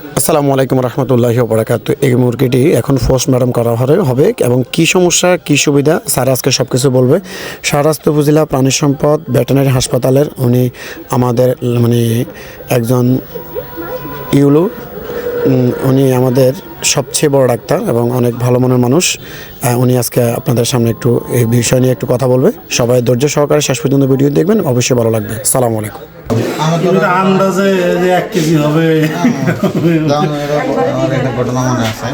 আসসালামু আলাইকুম রহমতুল্লাহি ওয়া বারাকাতুহু। এই মুরগিটি এখন পোস্টমর্টম করা হবে এবং কি সমস্যা কি সুবিধা স্যার আজকে সব কিছু বলবে। শাহরাস্ত উপজেলা প্রাণী সম্পদ ভেটেরিনারি হাসপাতালের উনি আমাদের একজন ইউলো উনি আমাদের সবচেয়ে বড় ডাক্তার এবং অনেক ভালো মনের মানুষ। উনি আজকে আপনাদের সামনে একটু এই বিষয় নিয়ে একটু কথা বলবে। সবাই ধৈর্য সহকারে শেষ পর্যন্ত ভিডিও দেখবেন, অবশ্যই ভালো লাগবে। আসসালামু আলাইকুম। আন্দাজে যে 1 কেজি হবে আমার একটা ঘটনা মনে আছে।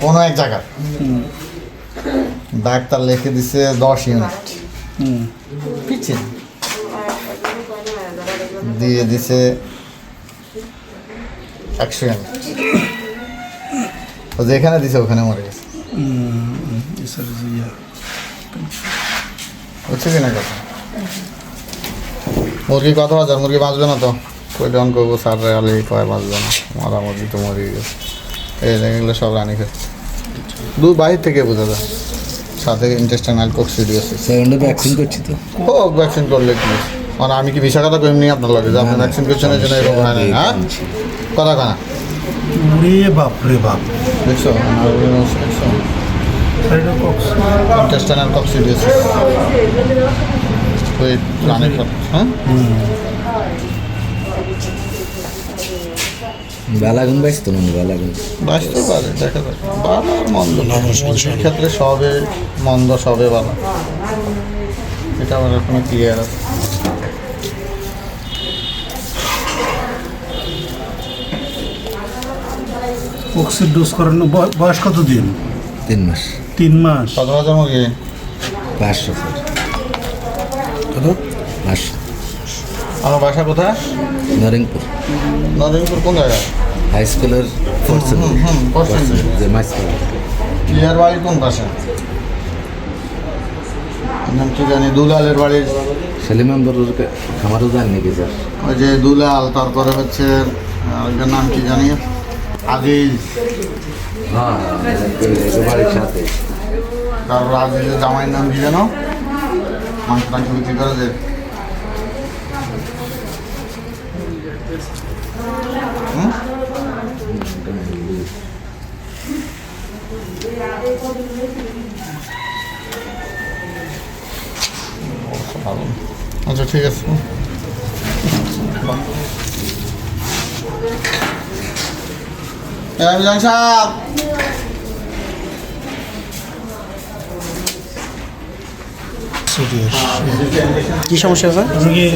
কোনো এক জায়গা ডাক্তার লিখে দিছে 10 ইউনিট পিছিয়ে দিয়ে দিছে 100 ইউনিট। যেখানে দিছে ওখানে মরে গেছে। বুঝছে কিনা কথা? মুরগি কত হাজার মুরগি বাঁচবে না তো কই ডন করবো স্যার আলি কয় বাঁচবে না, মরা মুরগি তো মরে গেছে। এগুলো সব রানি খাচ্ছে বাহির থেকে বোঝা যায়। সাথে ইন্টেস্টাইনাল কক্সিডিওসিস ভ্যাকসিন করছি তো ও ভ্যাকসিন করলে কি মানে আমি কি মিশা কথা কই এমনি আপনার লাগে যে আপনি ভ্যাকসিন করছেন এই জন্য এরকম হয় না। হ্যাঁ কথা কানা বাপ রে বাপ দেখছো ইন্টেস্টাইনাল কক্সিডিওসিস ওই রানি খাচ্ছে। হ্যাঁ বেলাগুন বাইসতো না বেলাগুন বাঁচতে পারে, দেখা যাক। ভালো আর মন্দ না, মুরগির ক্ষেত্রে সবে মন্দ সবে ভালো, এটা আমার এখনো ক্লিয়ার আছে। অক্সিড ডোজ করানো বয়স কত দিন? 3 মাস 3 মাস। কত হাজার মুরগি? 500 কত? 500 আমার বাসা কোথায়? নরিংপুর নরিংপুর কোন জায়গায়? হাই স্কুলের যে মাছ ক্লিয়ার বাড়ি কোন পাশে? নাম কি জানি, দুলালের বাড়ির সেলিমানবরুর খামারও যান নাকি স্যার? ওই যে দুলাল, তারপরে হচ্ছে আরেকটার নাম কি জানি, আজিজ। হ্যাঁ বাড়ির সাথে। তারপর আজিজের জামাইয়ের নাম কি যেন, মাংস টাংস বিক্রি করে যে। আচ্ছা ঠিক আছে। মিজান সাহেব, কি সমস্যা আছে? রোগী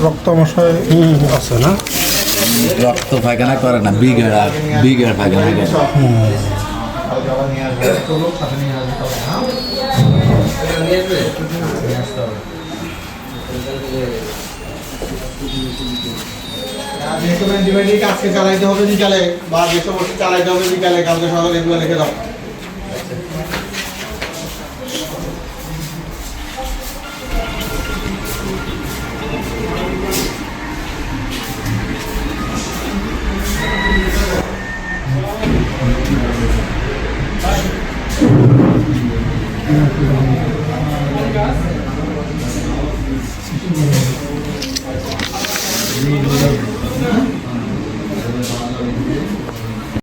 রক্তমশয় আছে না? রক্ত পায়খানা করে না, বিঘের পায়খানা করে। যেসব অ্যান্টিবায়োটিক আজকে চালাইতে হবে বিকালে, বা যেসব ওষুধ চালাইতে হবে বিকালে, কালকে সকালে এগুলো লিখে দাও।